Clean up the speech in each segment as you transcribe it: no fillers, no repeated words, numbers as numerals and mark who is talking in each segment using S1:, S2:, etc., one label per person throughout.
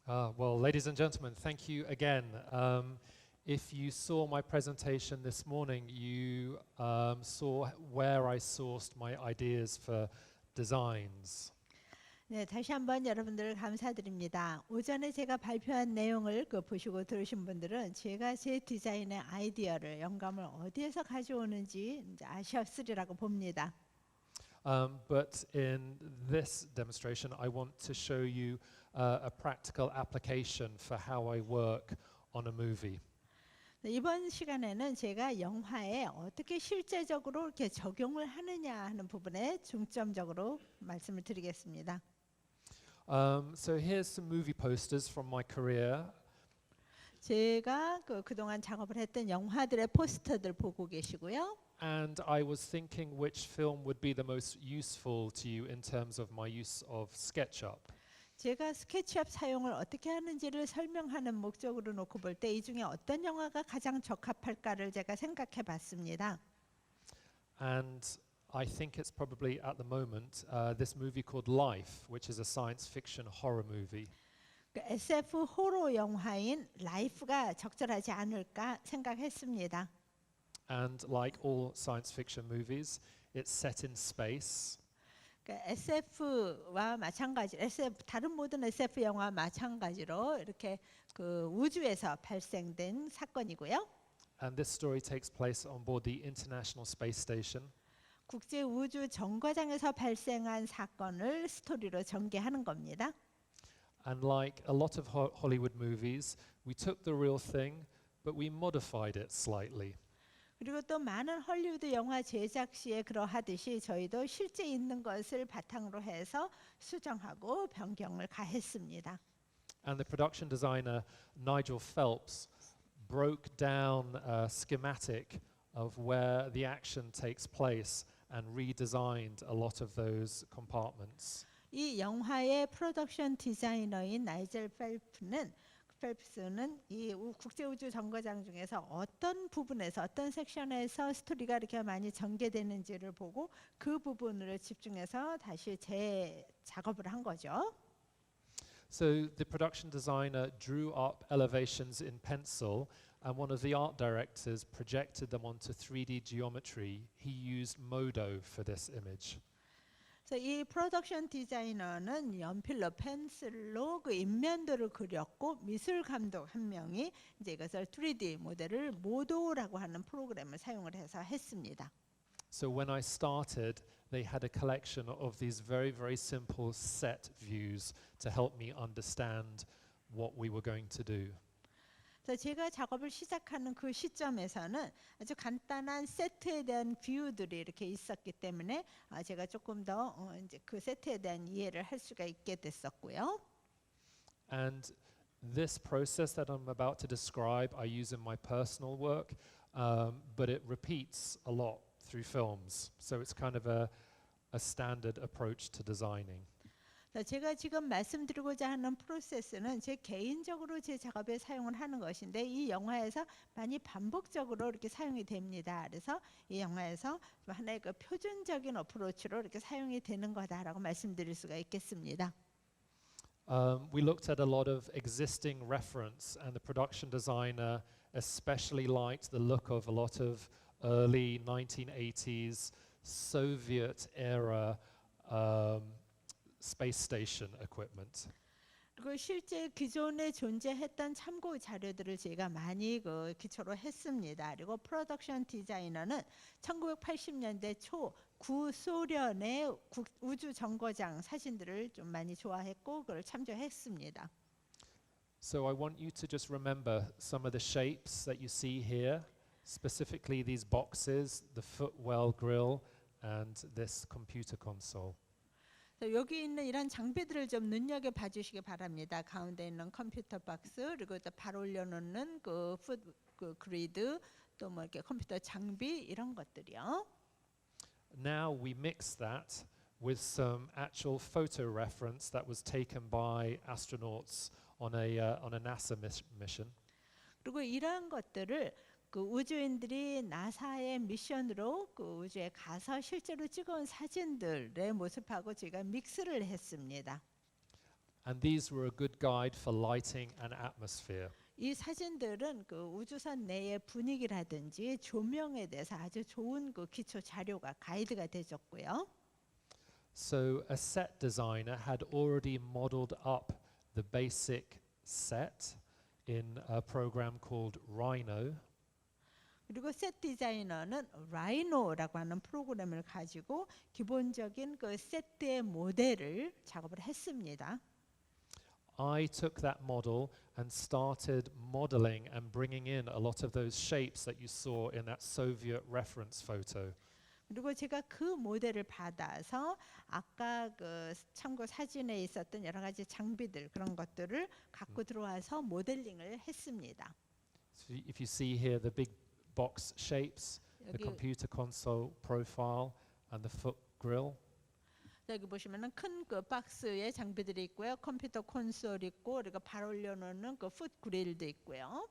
S1: Well, ladies and gentlemen, thank you again. If you saw my presentation this morning, you saw where I sourced my ideas for designs.
S2: 네, 다시 한번 여러분들 감사드립니다. 오전에 제가 발표한 내용을 보시고 들으신 분들은 제가 제 디자인의 아이디어를 영감을 어디에서 가져오는지 이제 아셨으리라고 봅니다.
S1: But in this demonstration, I want to show you a practical application for how I work on a movie.
S2: 네, 이번 시간에는 제가 영화에 어떻게 실제적으로 이렇게 적용을 하느냐 하는 부분에 중점적으로 말씀을 드리겠습니다.
S1: So here's some movie posters from my career.
S2: 제가 그동안 작업을 했던 영화들의 포스터들 보고 계시고요.
S1: And I was thinking which film would be the most useful to you in terms of my use of SketchUp.
S2: 제가 스케치업 사용을 어떻게 하는지를 설명하는 목적으로 놓고 볼 때 이 중에 어떤 영화가 가장 적합할까를 제가 생각해 봤습니다.
S1: And I think it's probably at the moment this movie called Life, which is a science fiction horror movie.
S2: SF 호러 영화인 라이프가 적절하지 않을까 생각했습니다.
S1: And like all science fiction movies, it's set in space.
S2: SF와 마찬가지, 다른 모든 SF 영화와 마찬가지로 이렇게 우주에서 발생된 사건이고요.
S1: And this story takes place on board the International Space Station.
S2: 국제 우주 정거장에서 발생한 사건을 스토리로 전개하는 겁니다.
S1: And like a lot of Hollywood movies, we took the real thing, but we modified it slightly.
S2: 그리고 또 많은 헐리우드 영화 제작 시에 그러하듯이 저희도 실제 있는 것을 바탕으로 해서 수정하고 변경을 가했습니다.
S1: And the production designer Nigel Phelps broke down a schematic of where the action takes place and redesigned a lot of those compartments.
S2: 이 영화의 프로덕션 디자이너인 나이젤 펠프스는 이 국제우주 정거장 중에서 어떤 부분에서 어떤 섹션에서 스토리가 이렇게 많이 전개되는지를 보고 그 부분을 집중해서 다시 재작업을 한 거죠.
S1: So the production designer drew up elevations in pencil, and one of the art directors projected them onto 3D geometry. He used Modo for this image.
S2: 그래서 이 프로덕션 디자이너는 연필로 펜슬로 그 인면도를 그렸고 미술 감독 한 명이 이제 이것을 3D 모델을 모도라고 하는 프로그램을 사용을 해서 했습니다.
S1: So when I started, they had a collection of these very, very simple set views to help me understand what we were going to do.
S2: 그래서 제가 작업을 시작하는 그 시점에서는 아주 간단한 세트에 대한 뷰들이 이렇게 있었기 때문에 제가 조금 더 이제 그 세트에 대한 이해를 할 수가 있게 됐었고요.
S1: And this process that I'm about to describe, I use in my personal work, but it repeats a lot through films. So it's kind of a standard approach to designing.
S2: 제가 지금 말씀드리고자 하는 프로세스는 제 개인적으로 제 작업에 사용을 하는 것인데 이 영화에서 많이 반복적으로 이렇게 사용이 됩니다. 그래서 이 영화에서 하나의 그 표준적인 어프로치로 이렇게 사용이 되는 거다라고 말씀드릴 수가 있겠습니다.
S1: We looked at a lot of existing reference, and the production designer especially liked the look of a lot of early 1980s Soviet era space station equipment.
S2: 그리고 실제 기존에 존재했던 참고 자료들을 제가 많이 기초로 했습니다. 그리고 프로덕션 디자이너는 1980년대 초 구소련의 우주 정거장 사진들을 좀 많이 좋아했고 그걸 참조했습니다.
S1: So I want you to just remember some of the shapes that you see here, specifically these boxes, the footwell grill, and this computer console.
S2: 여기 있는 이런 장비들을 좀 눈여겨 봐주시기 바랍니다. 가운데 있는 컴퓨터 박스 그리고 또 발 올려놓는 그 그리드 또 뭐 이렇게 컴퓨터 장비 이런 것들이요.
S1: Now we mix that with some actual photo reference that was taken by astronauts on a NASA mission.
S2: 그리고 이러한 것들을 그 우주인들이 나사의 미션으로 그 우주에 가서 실제로 찍어온 사진들의 모습하고 제가 믹스를 했습니다.
S1: And these were a good guide for lighting and atmosphere.
S2: 이 사진들은 그 우주선 내의 분위기라든지 조명에 대해서 아주 좋은 그 기초 자료가 가이드가 되었고요.
S1: So a set designer had already modeled up the basic set in a program called Rhino.
S2: 그리고 셋 디자이너는 라이노라고 하는 프로그램을 가지고 기본적인 그 세트의 모델을 작업을 했습니다.
S1: I took that model and started modeling and bringing in a lot of those shapes that you saw in that Soviet reference photo.
S2: 그리고 제가 그 모델을 받아서 아까 그 참고 사진에 있었던 여러 가지 장비들 그런 것들을 갖고 들어와서 모델링을 했습니다.
S1: So if you see here the big box shapes, the
S2: 여기,
S1: computer console profile and the foot grill.
S2: 여기 보시면은 큰 그 박스에 장비들이 있고요. 컴퓨터 콘솔 있고 그리고 발 올려놓는 그 풋 그릴도 있고요.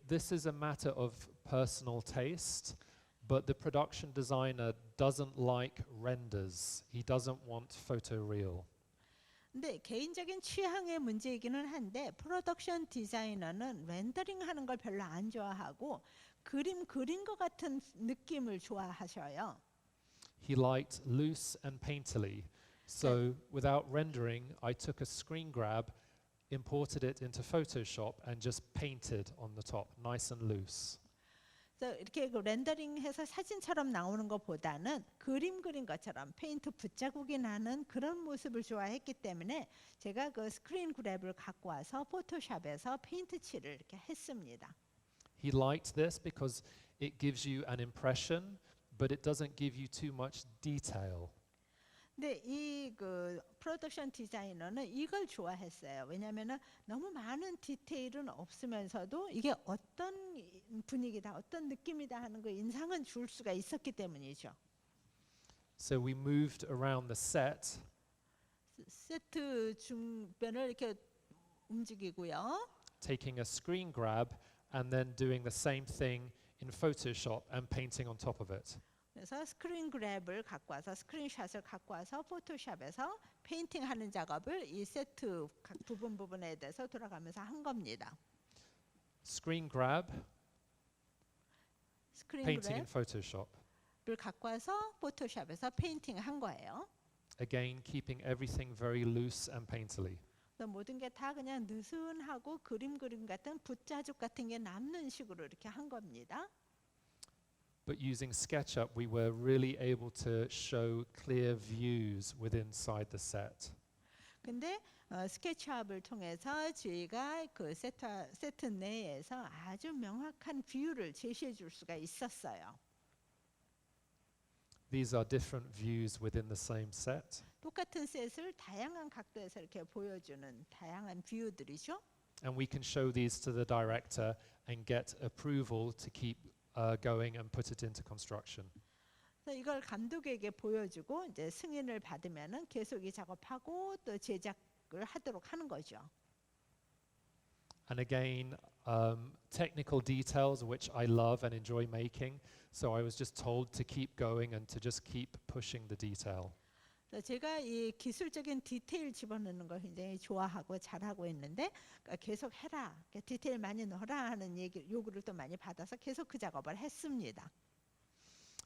S1: This is a matter of personal taste, but the production designer doesn't like renders. He doesn't want photoreal.
S2: 근데 개인적인 취향의 문제이기는 한데 프로덕션 디자이너는 렌더링 하는 걸 별로 안 좋아하고 그림 그린 것 같은 느낌을 좋아하셔요.
S1: He liked loose and painterly. So without rendering, I took a screen grab, imported it into Photoshop and just painted on the top, nice and loose.
S2: 그래서 이렇게 그 렌더링해서 사진처럼 나오는 것보다는 그림 그린 것처럼 페인트 붓자국이 나는 그런 모습을 좋아했기 때문에 제가 그 스크린 그랩을 갖고 와서 포토샵에서 페인트 칠을 이렇게 했습니다.
S1: He liked this because it gives you an impression, but it doesn't give you too much detail.
S2: 근데 이 그 프로덕션 디자이너는 이걸 좋아했어요. 왜냐하면은 너무 많은 디테일은 없으면서도 이게 어떤 분위기다, 어떤 느낌이다 하는 그 인상은 줄 수가 있었기 때문이죠.
S1: So we moved around the set
S2: 세트 중변을 이렇게 움직이고요.
S1: taking a screen grab and then doing the same thing in Photoshop and painting on top of it.
S2: 그래서 스크린 그랩을 갖고 와서 스크린샷을 갖고 와서 포토샵에서 페인팅하는 작업을 이 세트 각 부분에 대해서 돌아가면서 한 겁니다.
S1: Screen grab,
S2: 스크린
S1: painting in Photoshop.
S2: 그랩을 갖고 와서 포토샵에서 페인팅한 거예요.
S1: Again, keeping everything very loose and painterly.
S2: 모든 게 다 그냥 느슨하고 그림 같은 붓자죽 같은 게 남는 식으로 이렇게 한 겁니다.
S1: But using SketchUp, we were really able to show clear views within inside the set.
S2: 근데 스케치업을 통해서 저희가 그 세트 내에서 아주 명확한 뷰를 제시해 줄 수가 있었어요.
S1: These are different views within the same set.
S2: 똑같은 셋을 다양한 각도에서 이렇게 보여주는 다양한 뷰들이죠.
S1: And we can show these to the director and get approval to keep going and put it into construction.
S2: 그래서 이걸 감독에게 보여주고 이제 승인을 받으면은 계속 이 작업하고 또 제작을 하도록 하는 거죠.
S1: And again, technical details which I love and enjoy making. So I was just told to keep going and to just keep pushing the detail.
S2: 제가 이 기술적인 디테일 집어넣는 걸 굉장히 좋아하고 잘하고 있는데 그러니까 계속 해라, 디테일 많이 넣어라 하는 요구를 또 많이 받아서 계속 그 작업을 했습니다.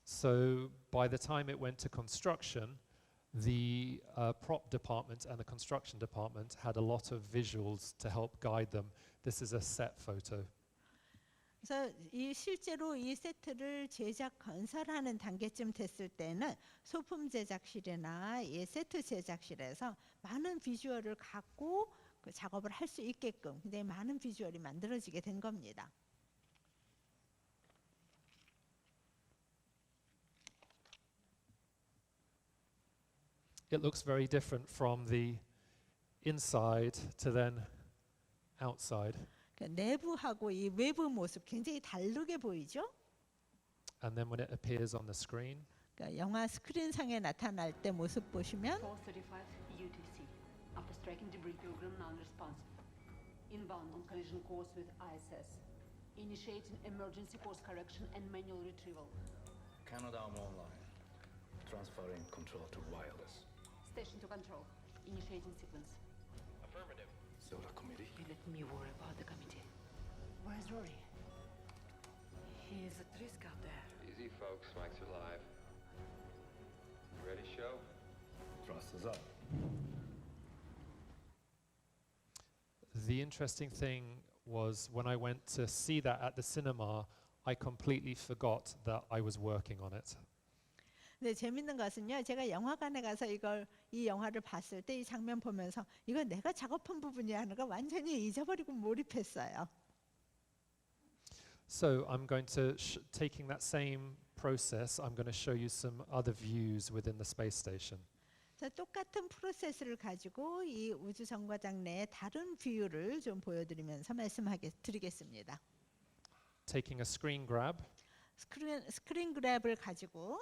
S1: So by the time it went to construction, the prop department and the construction department had a lot of visuals to help guide them. This is a set photo.
S2: 그래서 이 실제로 이 세트를 제작 건설하는 단계쯤 됐을 때는 소품 제작실이나 이 세트 제작실에서 많은 비주얼을 갖고 그 작업을 할 수 있게끔 굉장히 많은 비주얼이 만들어지게 된 겁니다.
S1: It looks very different from the inside to then outside.
S2: 내부하고 이 외부 모습 굉장히 다르게 보이죠?
S1: And then when it appears on the screen,
S2: 그러니까 영화 스크린상에 나타날 때 모습 보시면
S3: 435 UTC. After striking debris program non-responsive. Inbound on collision course with ISS. Initiating emergency course correction and manual retrieval.
S4: Canadarm online. Transferring control to wireless.
S3: Station to control. Initiating sequence.
S4: Affirmative.
S5: So the committee?
S3: You let me worry about the committee. Where's Rory? He's at risk out there.
S5: Easy, folks. Mike's alive. Ready, show?
S4: Thrust is up.
S1: The interesting thing was when I went to see that at the cinema, I completely forgot that I was working on it.
S2: 네, 재밌는 것은요. 제가 영화관에 가서 이 영화를 봤을 때 이 장면 보면서 이거 내가 작업한 부분이야 하는 거 완전히 잊어버리고 몰입했어요.
S1: So I'm going to, taking that same process, I'm going to show you some other views within the space station.
S2: 자, 똑같은 프로세스를 가지고 이 우주 정거장 내의 다른 뷰를 좀 보여드리면서 드리겠습니다.
S1: Taking a screen grab
S2: 스크린 그랩을 가지고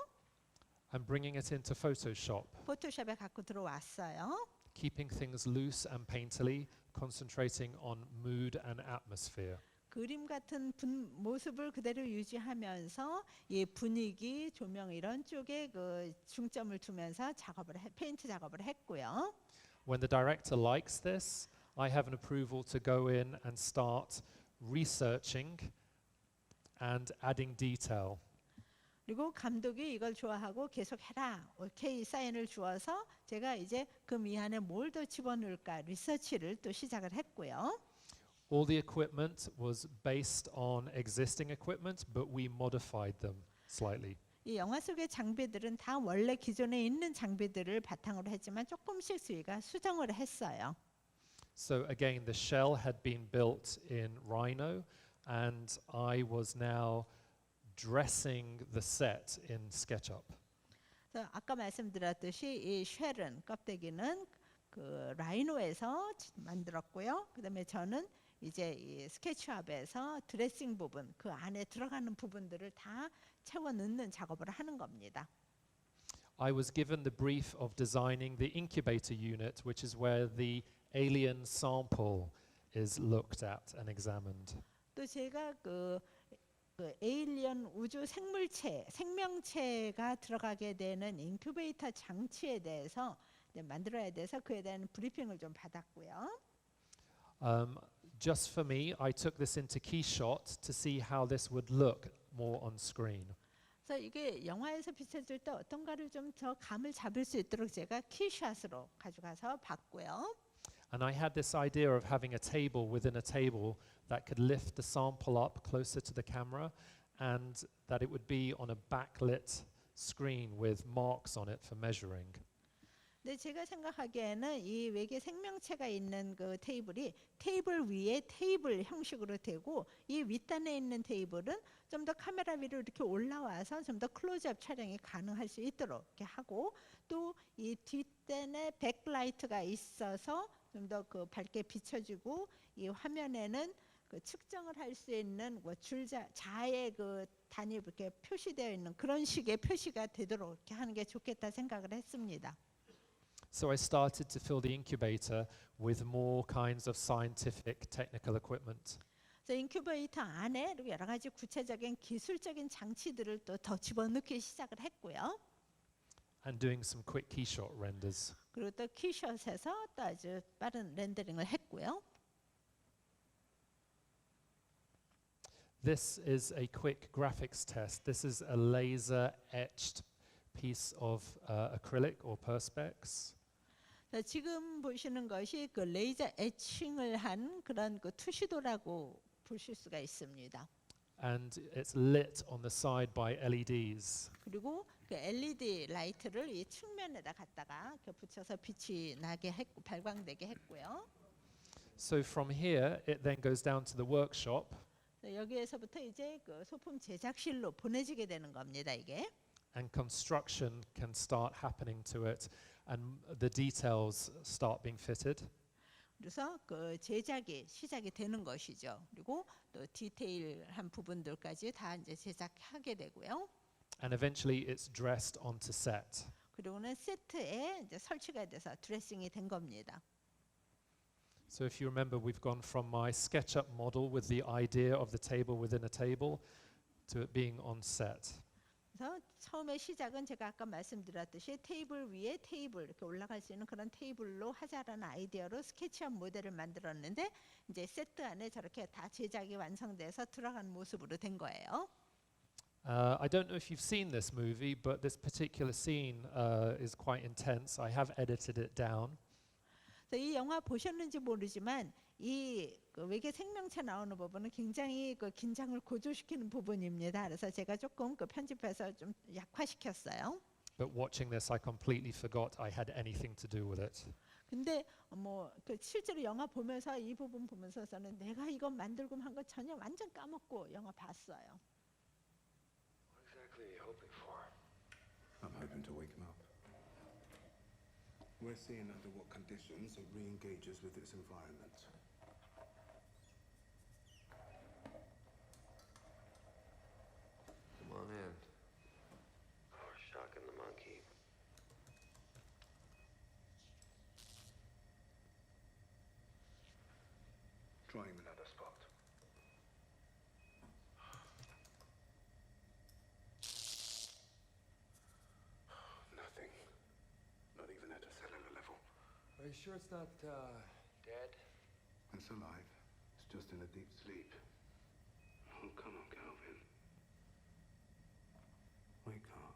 S1: and bringing it into Photoshop,
S2: 포토샵에 갖고 들어왔어요.
S1: keeping things loose and painterly, concentrating on mood and atmosphere.
S2: 그림 같은 모습을 그대로 유지하면서 이 분위기, 조명 이런 쪽에 그 중점을 두면서 페인트 작업을 했고요.
S1: When the director likes this, I have an approval to go in and start researching and adding detail.
S2: 그리고 감독이 이걸 좋아하고 계속 해라. 오케이 사인을 주어서 제가 이제 그 미안에 뭘 더 집어넣을까 리서치를 또 시작을 했고요.
S1: All the equipment was based on existing equipment, but we modified them slightly.
S2: 이 영화 속의 장비들은 다 원래 기존에 있는 장비들을 바탕으로 했지만 조금씩 저희가 수정을 했어요.
S1: So again, the shell had been built in Rhino, and I was now dressing the set in SketchUp.
S2: 그래서 아까 말씀드렸듯이 이 쉘은 껍데기는 그 라이노에서 만들었고요. 그다음에 저는 이제 이 스케치업에서 드레싱 부분, 그 안에 들어가는 부분들을 다 채워 넣는 작업을 하는 겁니다.
S1: I was given the brief of designing the incubator unit, which is where the alien sample is looked at and examined.
S2: 또 제가 그 에일리언 우주 생명체가 들어가게 되는 인큐베이터 장치에 대해서 만들어야 돼서 그에 대한 브리핑을 좀 받았고요.
S1: Just for me, I took this into KeyShot to see how this would look more on screen.
S2: 그래서 이게 영화에서 비춰질 때 어떤가를 좀 더 감을 잡을 수 있도록 제가 키샷으로 가져가서 봤고요.
S1: And I had this idea of having a table within a table that could lift the sample up closer to the camera and that it would be on a backlit screen with marks on it for measuring.
S2: 네, 제가 생각하기에는 이 외계 생명체가 있는 그 테이블이 테이블 위에 테이블 형식으로 되고 이 윗단에 있는 테이블은 좀 더 카메라 위로 이렇게 올라와서 좀 더 클로즈업 촬영이 가능할 수 있도록 이렇게 하고 또 이 뒷단에 백라이트가 있어서 좀 더 그 밝게 비춰지고 이 화면에는 그 측정을 할 수 있는 뭐 자의 그 단위 이렇게 표시되어 있는 그런 식의 표시가 되도록 이렇게 하는 게 좋겠다 생각을 했습니다.
S1: So I started to fill the incubator with more kinds of scientific technical equipment.
S2: 그래서 인큐베이터 안에 여러 가지 구체적인 기술적인 장치들을 또 더 집어넣기 시작을 했고요.
S1: And doing some quick keyshot renders.
S2: 그리고 또 키샷에서 또 아주 빠른 렌더링을 했고요.
S1: This is a quick graphics test. This is a laser etched piece of acrylic or perspex.
S2: 지금 보시는 것이 그 레이저 에칭을 한 그런 그 투시도라고 보실 수가 있습니다.
S1: And it's lit on the side by LEDs.
S2: 그리고 그 LED 라이트를 이 측면에다 갖다가 이렇게 붙여서 빛이 나게 했고 발광되게 했고요.
S1: So from here, it then goes down to the workshop.
S2: 여기에서부터 이제 그 소품 제작실로 보내지게 되는 겁니다. 이게.
S1: And construction can start happening to it, and the details start being fitted.
S2: 그래서 그 제작이 시작이 되는 것이죠. 그리고 또 디테일한 부분들까지 다 이제 제작하게 되고요.
S1: And eventually, it's dressed onto set.
S2: 그리고는 세트에 이제 설치가 돼서 드레싱이 된 겁니다.
S1: So if you remember, we've gone from my SketchUp model with the idea of the table within a table to it being on set.
S2: 그래서 처음에 시작은 제가 아까 말씀드렸듯이 테이블 위에 테이블 이렇게 올라갈 수 있는 그런 테이블로 하자라는 아이디어로 스케치업 모델을 만들었는데 이제 세트 안에 저렇게 다 제작이 완성돼서 들어간 모습으로 된 거예요.
S1: I don't know if you've seen this movie, but this particular scene is quite intense. I have edited it down.
S2: 그래서 이 영화 보셨는지 모르지만 이그 외계 생명체 나오는 부분은 굉장히 그 긴장을 고조시키는 부분입니다. 그래서 제가 조금 그 편집해서 좀 약화시켰어요.
S1: But watching this, I completely forgot I had anything to do with it.
S2: 근데 뭐 그 실제로 영화 보면서 이 부분 보면서는 내가 이거 만들고 한 거 전혀 완전 까먹고 영화 봤어요.
S5: What exactly are you hoping for?
S6: I'm hoping to wake him up. We're seeing under what conditions it re-engages with its environment.
S5: Come on in. Oh, shocking the monkey.
S6: Try him another spot. Nothing. Not even at a cellular level.
S5: Are you sure it's not, dead?
S6: It's alive. It's just in a deep sleep. Oh, come on, Calvin. Wake up.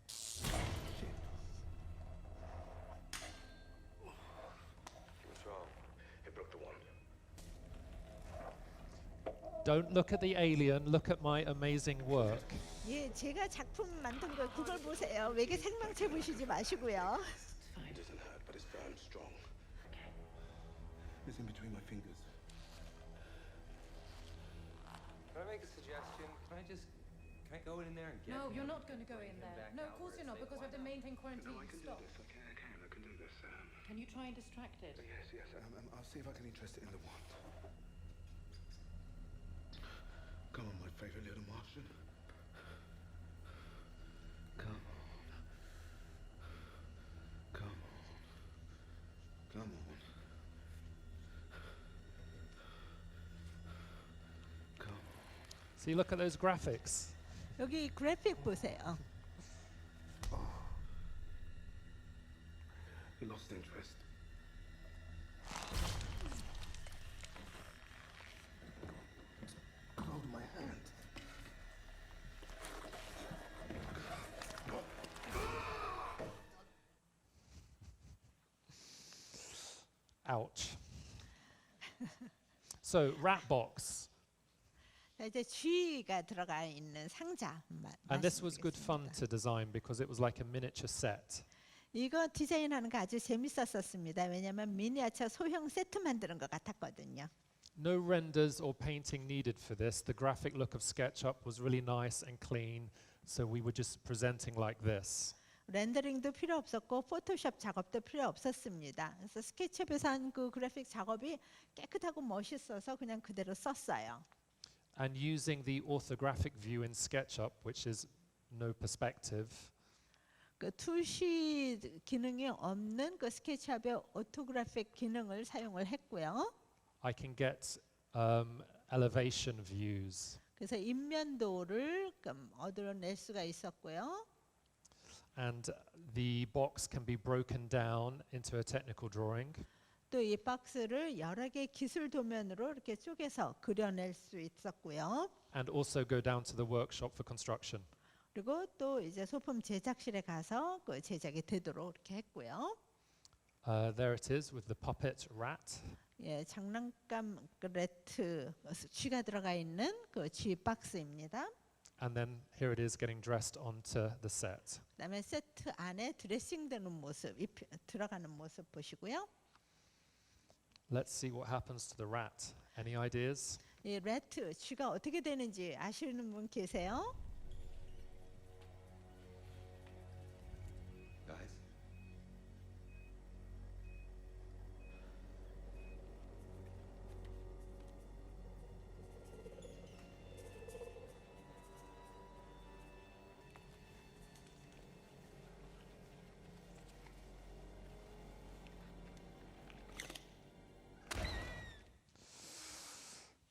S6: Shit.
S5: What's wrong?
S4: It broke the wand.
S1: Don't look at the alien, look at my amazing work.
S2: 예, 제가 작품 만든 거 그걸 보세요. 외계 생명체 보시지 마시고요.
S6: It doesn't hurt, but it's firm, strong. It's in between my fingers.
S5: Can I make a suggestion? Can I go in there and get
S7: No,
S5: him?
S7: you're not going to go
S5: Bring
S7: in
S5: him
S7: there.
S5: back
S7: No,
S5: out
S7: of course
S5: where
S7: you're not,
S5: it's safe.
S7: because we have to
S5: Why not?
S7: maintain quarantine.
S6: No, I can do
S7: Stop.
S6: this. I can do this.
S7: Can you try and distract it?
S6: Yes, yes. I'll see if I can interest it in the wand. Come on, my favorite little Martian. Come on. Come on. Come on. Come on.
S1: See, look at those graphics.
S2: 여기 그래픽 보세요.
S6: He lost interest. Hold my hand.
S1: Ouch. So, rat box.
S2: 자, 이제 쥐가 들어가 있는 상자
S1: And this was good fun
S2: 말씀드리겠습니다.
S1: to design because it was like a miniature set.
S2: 이거 디자인하는 거 아주 재밌었었습니다. 왜냐하면 미니어처 소형 세트 만드는 것 같았거든요.
S1: No renders or painting needed for this. The graphic look of SketchUp was really nice and clean, so we were just presenting like this.
S2: 렌더링도 필요 없었고 포토샵 작업도 필요 없었습니다. 그래서 스케치업에서 한 그 그래픽 작업이 깨끗하고 멋있어서 그냥 그대로 썼어요.
S1: And using the orthographic view in SketchUp, which is no perspective,
S2: 그 투시 기능이 없는 그 스케치업의 오토그래픽 기능을 사용을 했고요.
S1: I can get elevation views.
S2: 그래서 인면도를 얻어낼 수가 있었고요.
S1: And the box can be broken down into a technical drawing.
S2: 또 이 박스를 여러 개의 기술 도면으로 이렇게 쪼개서 그려낼 수 있었고요.
S1: And also go down to the workshop for construction.
S2: 그리고 또 이제 소품 제작실에 가서 그 제작이 되도록 이렇게 했고요.
S1: There it is with the puppet rat.
S2: 예, 장난감 레트 쥐가 들어가 있는 그 쥐 박스입니다.
S1: And then here it is getting dressed onto the set.
S2: 그다음에 세트 안에 드레싱되는 모습, 들어가는 모습 보시고요.
S1: Let's see what happens to the rat. Any ideas?
S2: 이 레트 쥐가 어떻게 되는지 아시는 분 계세요?
S5: Guys?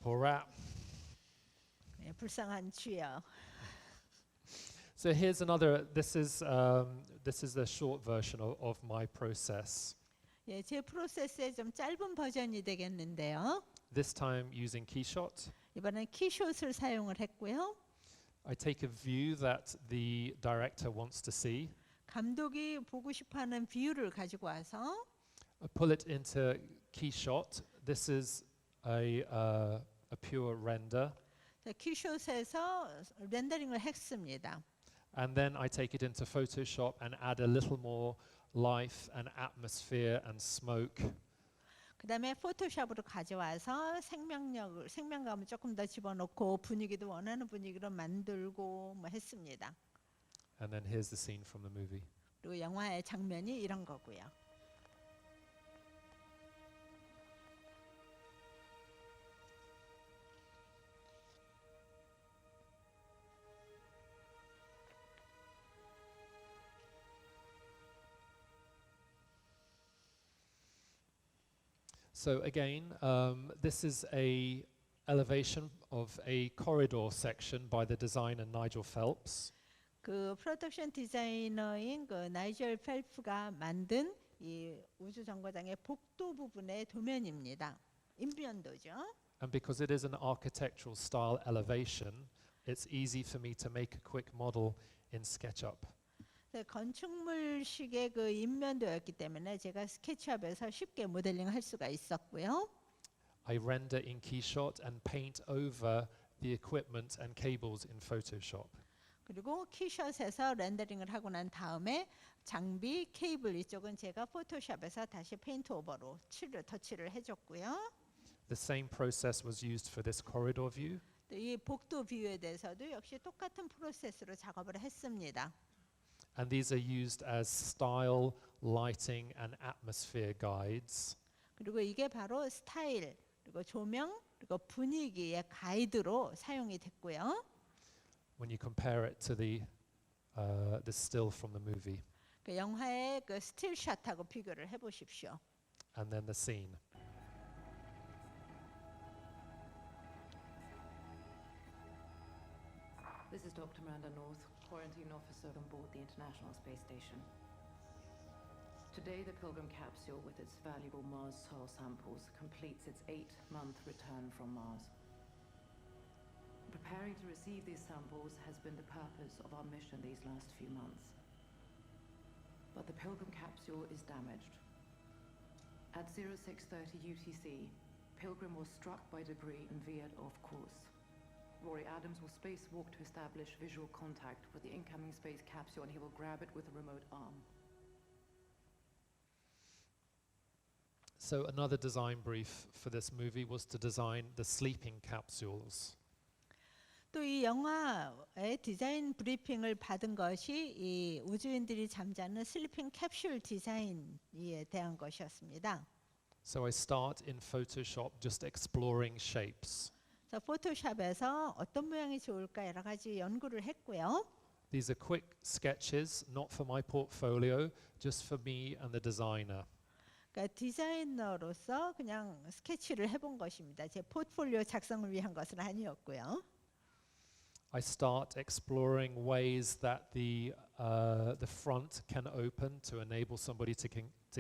S1: Poor rat.
S2: 예, 불쌍한 주여.
S1: So here's another. This is the short version of my process.
S2: 예, 제 프로세스의 좀 짧은 버전이 되겠는데요.
S1: This time using Keyshot.
S2: 이번엔 키숏을 사용을 했고요.
S1: I take a view that the director wants to see.
S2: 감독이 보고 싶어하는 뷰를 가지고 와서
S1: I pull it into Keyshot. This is a pure render,
S2: 키숏에서 렌더링을 했습니다.
S1: and then I take it into Photoshop and add a little more life and atmosphere and smoke.
S2: 그다음에 포토샵으로 가져와서 생명감을 조금 더 집어넣고 분위기도 원하는 분위기로 만들고 뭐 했습니다.
S1: And then here's the scene from the movie.
S2: 그리고 영화의 장면이 이런 거고요.
S1: So again, this is a elevation of a corridor section by the designer Nigel Phelps.
S2: 그 프로덕션 디자이너인 그 나이젤 펠프가 만든 이 우주 정거장의 복도 부분의 도면입니다. 인면도죠.
S1: And because it is an architectural style elevation, it's easy for me to make a quick model in SketchUp.
S2: 건축물식의 그 인면도였기 때문에 제가 스케치업에서 쉽게 모델링할 수가 있었고요.
S1: I render in Keyshot and paint over the equipment and cables in Photoshop.
S2: 그리고 키숏에서 렌더링을 하고 난 다음에 장비, 케이블 이쪽은 제가 포토샵에서 다시 페인트 오버로 터치를 해줬고요.
S1: The same process was used for this corridor view.
S2: 또 이 복도 뷰에 대해서도 역시 똑같은 프로세스로 작업을 했습니다.
S1: And these are used as style, lighting, and atmosphere guides.
S2: 그리고 이게 바로 스타일, 그리고 조명, 그리고 분위기의 가이드로 사용이 됐고요.
S1: When you compare it to the still from the movie,
S2: 그 영화의 그 스틸샷하고 비교를 해보십시오.
S1: and then the scene.
S7: This is Dr. Miranda North, quarantine officer on board the International Space Station. Today, the Pilgrim capsule, with its valuable Mars soil samples, completes its 8-month return from Mars. Preparing to receive these samples has been the purpose of our mission these last few months. But the Pilgrim capsule is damaged. At 0630 UTC, Pilgrim was struck by debris and veered off course. Rory Adams will spacewalk to establish visual contact with the incoming space capsule, and he will grab it with a remote arm.
S1: So another design brief for this movie was to design the sleeping capsules.
S2: 또 이 영화의 디자인 브리핑을 받은 것이 이 우주인들이 잠자는 슬리핑 캡슐 디자인에 대한 것이었습니다.
S1: So I start in Photoshop just exploring shapes.
S2: 그래서 포토샵에서 어떤 모양이 좋을까 여러 가지 연구를 했고요.
S1: These are quick sketches, not for my portfolio, just for me and the designer.
S2: 그러니까 디자이너로서 그냥 스케치를 해본 것입니다. 제 포트폴리오 작성을 위한 것은 아니었고요.
S1: I start exploring ways that the front can open to enable somebody to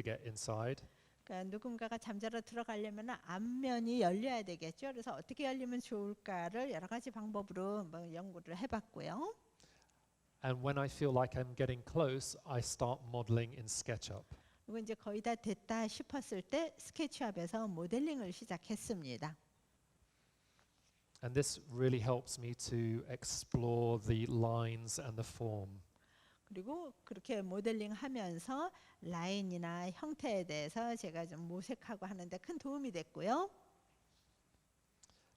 S1: get inside.
S2: 그러니까 누군가가 잠자러 들어가려면 앞면이 열려야 되겠죠. 그래서 어떻게 열리면 좋을까를 여러 가지 방법으로 뭐 연구를 해봤고요.
S1: And when I feel like I'm getting close, I start modeling in SketchUp.
S2: 그리고 이제 거의 다 됐다 싶었을 때 스케치업에서 모델링을 시작했습니다.
S1: And this really helps me to explore the lines and the form.
S2: 그리고 그렇게 모델링하면서 라인이나 형태에 대해서 제가 좀 모색하고 하는데 큰 도움이 됐고요.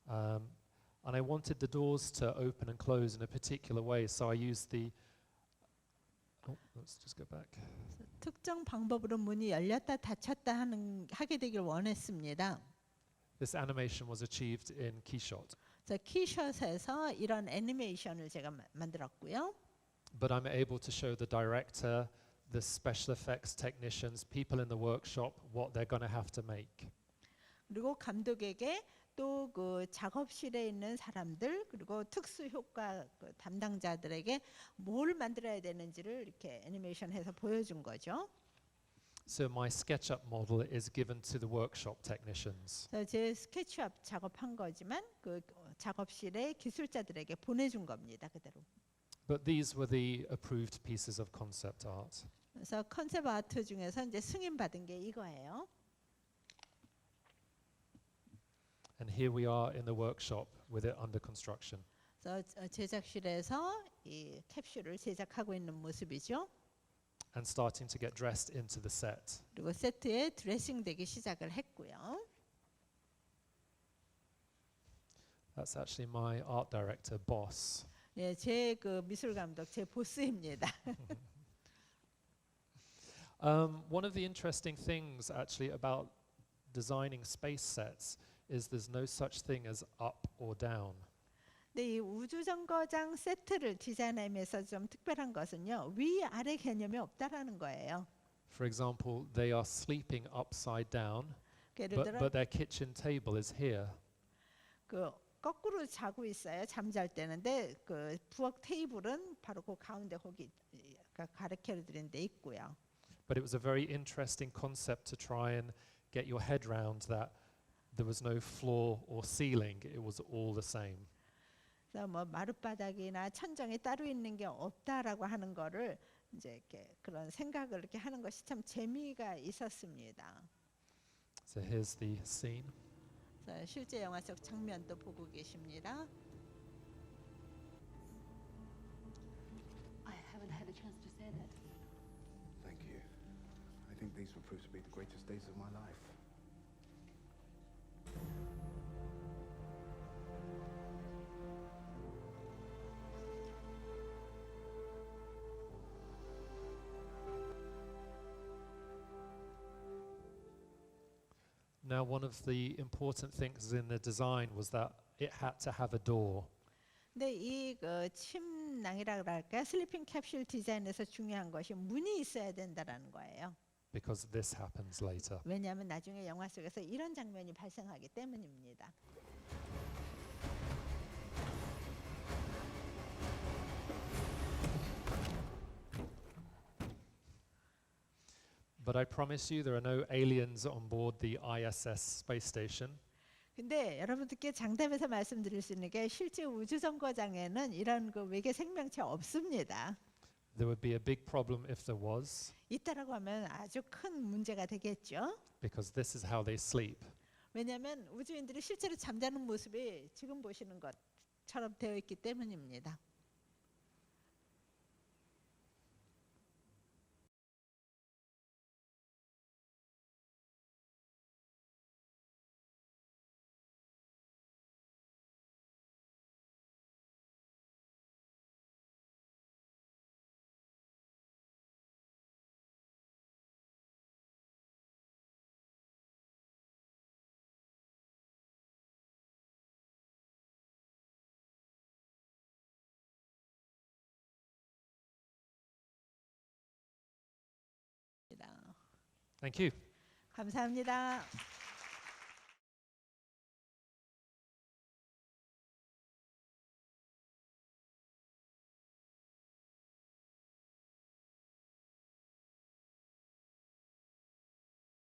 S1: And I wanted the doors to open and close in a particular way, so I used the. Oh, let's just go back.
S2: 특정 방법으로 문이 열렸다 닫혔다 하게 되길 원했습니다.
S1: This animation was achieved in Keyshot,
S2: 그래서 키숏에서 이런 애니메이션을 제가 만들었고요.
S1: but I'm able to show the director, the special effects technicians, people in the workshop what they're going to have to make.
S2: 그리고 감독에게 또 그 작업실에 있는 사람들 그리고 특수 효과 그 담당자들에게 뭘 만들어야 되는지를 이렇게 애니메이션해서 보여준 거죠.
S1: So my SketchUp model is given to the workshop technicians.
S2: 그래서 제 스케치업 작업한 거지만 그 작업실의 기술자들에게 보내준 겁니다. 그대로.
S1: But these were the approved pieces of concept art.
S2: 그래서 컨셉 아트 중에서 이제 승인 받은 게 이거예요.
S1: And here we are in the workshop with it under construction.
S2: 그래서 제작실에서 이 캡슐을 제작하고 있는 모습이죠.
S1: And starting to get dressed into the set.
S2: 그리고 세트에 드레싱되기 시작을 했고요.
S1: That's actually my art director, boss.
S2: 예, 제 그 미술 감독 제 보스입니다.
S1: One of the interesting things actually about designing space sets is there's no such thing as up or down.
S2: 근데 이 우주 정거장 세트를 디자인하면서 좀 특별한 것은요. 위 아래 개념이 없다라는 거예요.
S1: For example, they are sleeping upside down,
S2: 예를 들어
S1: but their kitchen table is here.
S2: 그 거꾸로 자고 있어요. 잠잘 때는데 그 부엌 테이블은 바로 그 가운데 거기 가르쳐 드린 데 있고요.
S1: But it was a very interesting concept to try and get your head round that there was no floor or ceiling. It was all the same.
S2: 그래서 뭐 마룻바닥이나 천정이 따로 있는 게 없다라고 하는 거를 이제 이렇게 그런 생각을 이렇게 하는 것이 참 재미가 있었습니다.
S1: So here's the scene.
S2: 그래서 실제 영화 속 장면도 보고 계십니다.
S3: I haven't had a chance to say that.
S6: Thank you. I think these will prove to be the greatest days of my life.
S1: Now, one of the important things in the design was that it had to have a door.
S2: 근데 이 그 침낭이라고 할까 슬리핑 캡슐 디자인에서 중요한 것이 문이 있어야 된다라는 거예요.
S1: Because this happens later.
S2: 왜냐하면 나중에 영화 속에서 이런 장면이 발생하기 때문입니다.
S1: But I promise you there are no aliens on board the ISS space station.
S2: 근데 여러분들께 장담해서 말씀드릴 수 있는 게 실제 우주 정거장에는 이런 그 외계 생명체 없습니다.
S1: There would be a big problem if there was,
S2: 있다라고 하면 아주 큰 문제가 되겠죠.
S1: because this is how they sleep.
S2: 왜냐하면 우주인들이 실제로 잠자는 모습이 지금 보시는 것처럼 되어 있기 때문입니다.
S1: Thank you.
S2: 감사합니다.